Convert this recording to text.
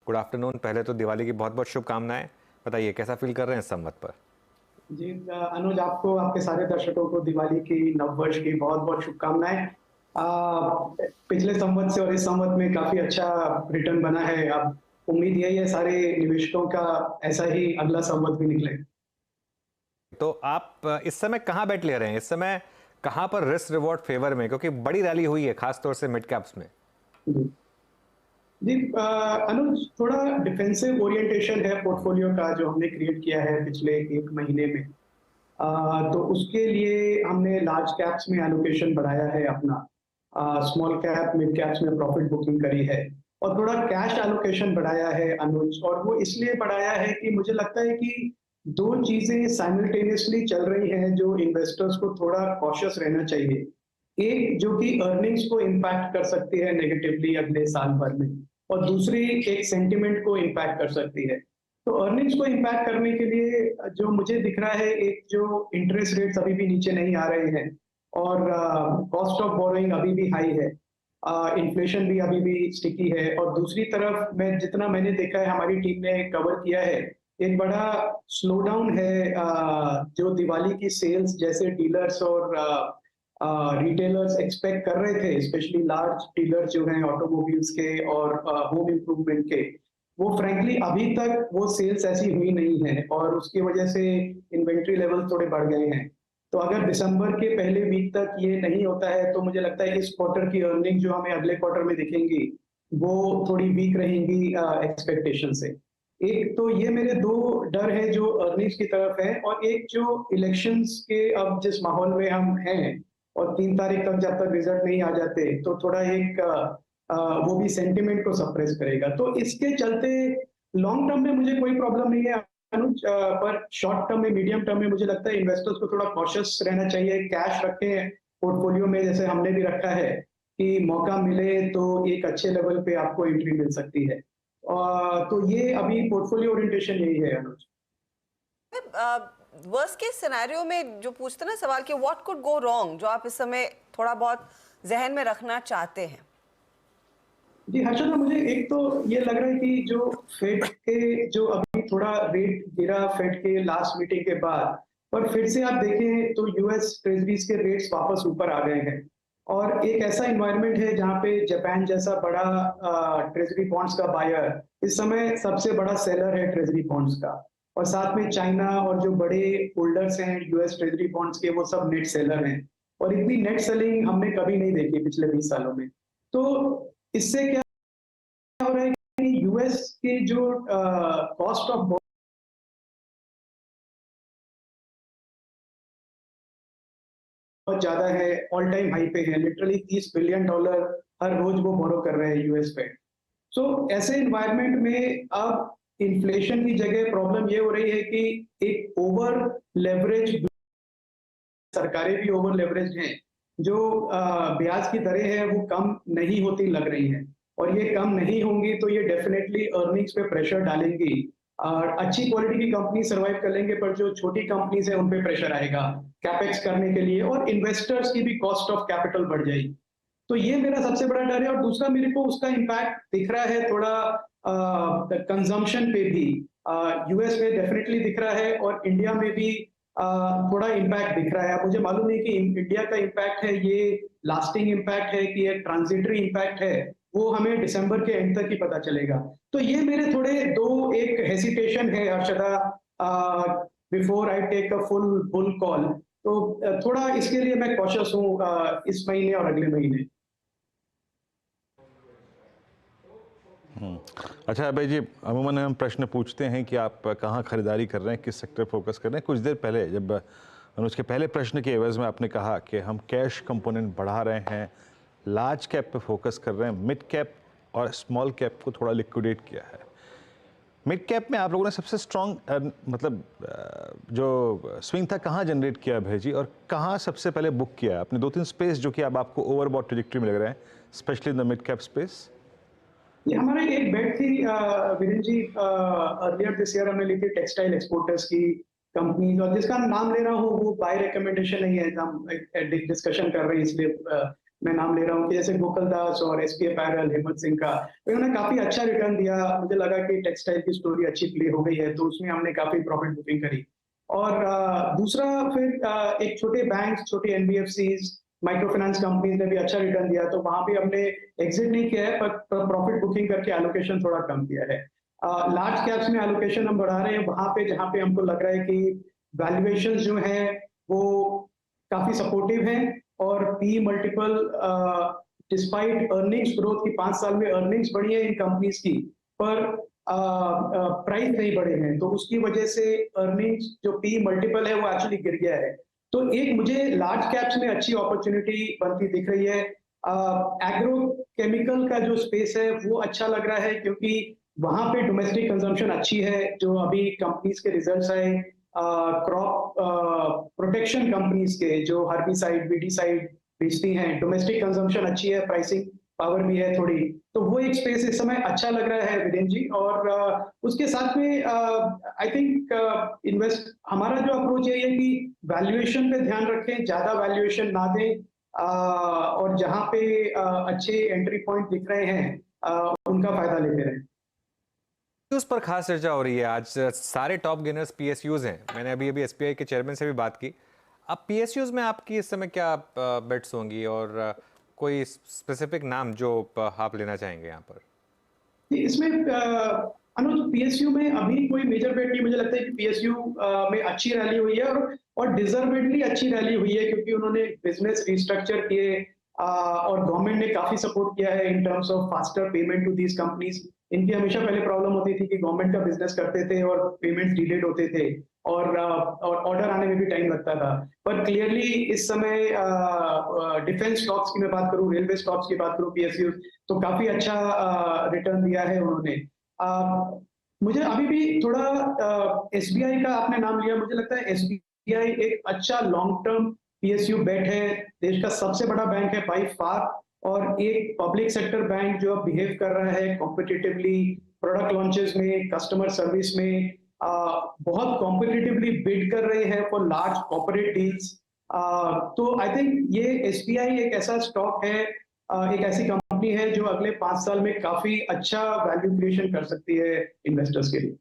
Good afternoon. पहले तो दिवाली की बहुत बहुत शुभकामनाएं। बताइए कैसा फील कर रहे हैं इस संवत पर। जी अनुज, आपको आपके सारे दर्शकों को दिवाली की नववर्ष की बहुत बहुत शुभकामनाएं। पिछले संवत से और इस संवत में काफी अच्छा रिटर्न बना है। अब उम्मीद यही है सारे निवेशकों का ऐसा ही अगला संवत भी निकले। तो आप इस समय कहां बैठ ले रहे हैं, इस समय कहां पर रिस्क रिवॉर्ड फेवर में, क्योंकि बड़ी रैली हुई है खासतौर से मिड कैप्स में। जी जी, अनुज, थोड़ा डिफेंसिव ओरिएंटेशन है पोर्टफोलियो का जो हमने क्रिएट किया है पिछले एक महीने में। तो उसके लिए हमने लार्ज कैप्स में एलोकेशन बढ़ाया है अपना। स्मॉल कैप मिड कैप्स में प्रॉफिट बुकिंग करी है और थोड़ा कैश एलोकेशन बढ़ाया है अनुज। और वो इसलिए बढ़ाया है कि मुझे लगता है कि दो चीजें साइमल्टेनियसली चल रही हैं जो इन्वेस्टर्स को थोड़ा कॉशियस रहना चाहिए। एक जो कि अर्निंग्स को इम्पैक्ट कर सकती है नेगेटिवली अगले साल भर में, और दूसरी एक सेंटिमेंट को इम्पैक्ट कर सकती है। तो अर्निंग्स को इम्पैक्ट करने के लिए जो मुझे दिख रहा है, एक जो इंटरेस्ट रेट्स अभी भी नीचे नहीं आ रहे हैं और कॉस्ट ऑफ बोरोइंग अभी भी हाई है, इन्फ्लेशन भी अभी भी स्टिकी है। और दूसरी तरफ मैं जितना मैंने देखा है, हमारी टीम ने कवर किया है, एक बड़ा स्लो डाउन है जो दिवाली की सेल्स जैसे डीलर्स और रिटेलर्स एक्सपेक्ट कर रहे थे, स्पेशली लार्ज डीलर्स जो हैं ऑटोमोबाइल्स के और होम इम्प्रूवमेंट के। वो फ्रैंकली अभी तक वो सेल्स ऐसी हुई नहीं है और उसकी वजह से इन्वेंट्री लेवल थोड़े बढ़ गए हैं। तो अगर दिसंबर के पहले वीक तक ये नहीं होता है तो मुझे लगता है इस क्वार्टर की अर्निंग जो हमें अगले क्वार्टर में दिखेंगी वो थोड़ी वीक रहेंगी एक्सपेक्टेशन से। एक तो ये मेरे दो डर है जो अर्निंग्स की तरफ है, और एक जो इलेक्शंस के अब जिस माहौल में हम हैं और 3 तारीख तक जब तक रिजल्ट नहीं आ जाते तो थोड़ा एक वो भी सेंटिमेंट को सप्रेस करेगा। तो इसके चलते लॉन्ग टर्म में मुझे कोई प्रॉब्लम नहीं है अनुज, पर शॉर्ट टर्म में मीडियम टर्म में मुझे लगता है इन्वेस्टर्स को थोड़ा कॉशियस रहना चाहिए। कैश रखें पोर्टफोलियो में जैसे हमने भी रखा है कि मौका मिले तो एक अच्छे लेवल पे आपको एंट्री मिल सकती है। तो ये अभी पोर्टफोलियो ओरिएंटेशन यही है अनुज। वर्स्ट केस सिनेरियो में जो पूछते ना सवाल कि व्हाट कुड गो रॉन्ग, जो आप इस समय थोड़ा बहुत जहन में रखना चाहते हैं। जी हर्षदा, मुझे एक तो ये लग रहा है कि जो फेड के जो अभी थोड़ा रेट गिरा फेड के लास्ट मीटिंग के बाद, पर फिर से आप देखें तो यूएस ट्रेजरीज के रेट्स वापस ऊपर आ गए हैं। और एक ऐसा इन्वायरमेंट है जहां पे जापान जैसा बड़ा ट्रेजरी बॉन्ड्स का बायर इस समय सबसे बड़ा सेलर है ट्रेजरी बॉन्ड्स का, और साथ में चाइना और जो बड़े होल्डर्स हैं यूएस ट्रेजरी बॉन्ड्स के वो सब नेट सेलर हैं। और इतनी नेट सेलिंग हमने कभी नहीं देखी पिछले 20 सालों में। तो इससे क्या हो रहा है कि यूएस के जो कॉस्ट ऑफ बहुत ज्यादा है, ऑल टाइम हाई पे है, लिटरली $30 बिलियन हर रोज वो बोरो कर रहे हैं यूएस पे। सो ऐसे इन्वायरमेंट में अब इन्फ्लेशन की जगह प्रॉब्लम ये हो रही है कि एक ओवर लेवरेज, सरकारें भी ओवर लेवरेज हैं, जो ब्याज की दरें हैं वो कम नहीं होती लग रही हैं, और ये कम नहीं होंगी तो ये डेफिनेटली अर्निंग्स पे प्रेशर डालेंगी। और अच्छी क्वालिटी की कंपनी सर्वाइव कर लेंगे, पर जो छोटी कंपनीज है उन पे प्रेशर आएगा कैपेक्स करने के लिए, और इन्वेस्टर्स की भी कॉस्ट ऑफ कैपिटल बढ़ जाएगी। तो ये मेरा सबसे बड़ा डर है। और दूसरा मेरे को उसका इम्पैक्ट दिख रहा है थोड़ा कंजम्पशन पे भी, यूएस में डेफिनेटली दिख रहा है और इंडिया में भी थोड़ा इम्पैक्ट दिख रहा है। अब मुझे मालूम नहीं कि इंडिया का इम्पैक्ट है ये लास्टिंग इम्पैक्ट है कि एक ट्रांजिटरी इम्पैक्ट है, वो हमें दिसंबर के एंड तक ही पता चलेगा। तो ये मेरे थोड़े दो एक हेसिटेशन है Harshada, before I take a full bull call. तो थोड़ा इसके लिए मैं कॉशियस हूँ इस महीने और अगले महीने। अच्छा अभय जी, अमूमन हम प्रश्न पूछते हैं कि आप कहाँ खरीदारी कर रहे हैं, किस सेक्टर फोकस कर रहे हैं। कुछ देर पहले जब अनुज के पहले प्रश्न के एवज में आपने कहा कि हम कैश कंपोनेंट बढ़ा रहे हैं, लार्ज कैप पे फोकस कर रहे हैं, मिड कैप और स्मॉल कैप को थोड़ा लिक्विडेट किया है। मिड कैप में आप लोगों ने सबसे स्ट्रॉन्ग मतलब जो स्विंग था कहाँ जनरेट किया अभय जी, और कहाँ सबसे पहले बुक किया? अपने 2-3 स्पेस जो कि अब आपको ओवरबॉट ट्रैजेक्टरी में लग रहे हैं, specially in the mid cap space. ये हमारे एक बेट थी Virendra ji, earlier this year हमने ली थी टेक्सटाइल एक्सपोर्टर्स की कंपनीज, और जिसका नाम ले रहा हूँ वो बाय रिकमेंडेशन नहीं है, हम डिस्कशन कर रहे हैं इसलिए मैं नाम ले रहा हूँ कि जैसे गोकुलदास और एसपी अपैरल, हेमंत सिंह का, तो इन्होंने काफी अच्छा रिटर्न दिया। मुझे लगा कि टेक्सटाइल की स्टोरी अच्छी प्ले हो गई है, तो उसमें हमने काफी प्रॉफिट बुकिंग करी। और दूसरा फिर एक छोटे बैंक, छोटे एनबीएफसीज, माइक्रो फाइनेंस कंपनीज ने भी अच्छा रिटर्न दिया, तो वहां पे हमने एग्जिट नहीं किया है, पर प्रॉफिट बुकिंग करके एलोकेशन थोड़ा कम किया है। लार्ज कैप्स में एलोकेशन हम बढ़ा रहे हैं वहां पे जहां पे हमको लग रहा है कि वैल्यूएशन जो है वो काफी सपोर्टिव हैं, और P multiple despite earnings growth की 5 साल में अर्निंग्स बढ़ी है इन कंपनीज की, पर प्राइस नहीं बढ़े हैं, तो उसकी वजह से अर्निंग्स जो पी मल्टीपल है वो एक्चुअली गिर गया है। तो एक मुझे लार्ज कैप्स में अच्छी अपॉर्चुनिटी बनती दिख रही है। एग्रो केमिकल का जो स्पेस है वो अच्छा लग रहा है, क्योंकि वहां पे डोमेस्टिक कंजम्पशन अच्छी है। जो अभी कंपनीज के रिजल्ट्स आए क्रॉप प्रोटेक्शन कंपनीज के, जो हर्बिसाइड, वीडीसाइड बेचती हैं, डोमेस्टिक कंजम्पशन अच्छी है, प्राइसिंग पावर भी है थोड़ी, तो वो एक स्पेस इस समय अच्छा लग रहा है वीरेंद्र जी। और उसके साथ में आई थिंक हमारा जो अप्रोच है कि वैल्यूएशन पे ध्यान रखें, ज्यादा वैल्यूएशन ना दें, और जहां पे अच्छे एंट्री पॉइंट दिख रहे हैं उनका फायदा लेते रहें। उस पर खास चर्चा हो रही है आज। सारे टॉप गेनर्स पीएसयूज हैं। मैंने अभी अभी एसबीआई के चेयरमैन से भी बात की। अब पीएसयूज में आपकी इस समय क्या बेट्स होंगी, और कोई स्पेसिफिक नाम जो आप लेना चाहेंगे यहाँ पर? इसमें अनुज, पीएसयू में अभी कोई मेजर बेट नहीं। मुझे लगता है कि पीएसयू में अच्छी रैली हुई है, और डिजर्वेडली अच्छी रैली हुई है, क्योंकि उन्होंने बिजनेस रिस्ट्रक्चर किए, और गवर्नमेंट ने काफी सपोर्ट किया है in terms of faster payment to these companies. इनकी हमेशा पहले प्रॉब्लम होती थी कि गवर्नमेंट का बिजनेस करते थे और पेमेंट्स डिलेड होते थे, और ऑर्डर आने में भी टाइम लगता था। पर क्लियरली इस समय डिफेंस स्टॉक्स की मैं बात करूं, रेलवे स्टॉक्स की बात करूं, पीएसयू तो काफी अच्छा रिटर्न दिया है उन्होंने। मुझे अभी भी थोड़ा एसबीआई का आपने नाम लिया, मुझे लगता है एसबीआई एक अच्छा लॉन्ग टर्म पीएसयू बेट है। देश का सबसे बड़ा बैंक है बाय फार, और एक पब्लिक सेक्टर बैंक जो बिहेव कर रहा है कॉम्पिटिटिवली, प्रोडक्ट लॉन्चेस में, कस्टमर सर्विस में, बहुत कॉम्पिटिटिवली बिड कर रहे हैं फॉर लार्ज कॉर्पोरेट डील्स। तो आई थिंक ये एसबीआई एक ऐसा स्टॉक है, एक ऐसी कंपनी है जो अगले 5 साल में काफी अच्छा वैल्यू क्रिएशन कर सकती है इन्वेस्टर्स के लिए।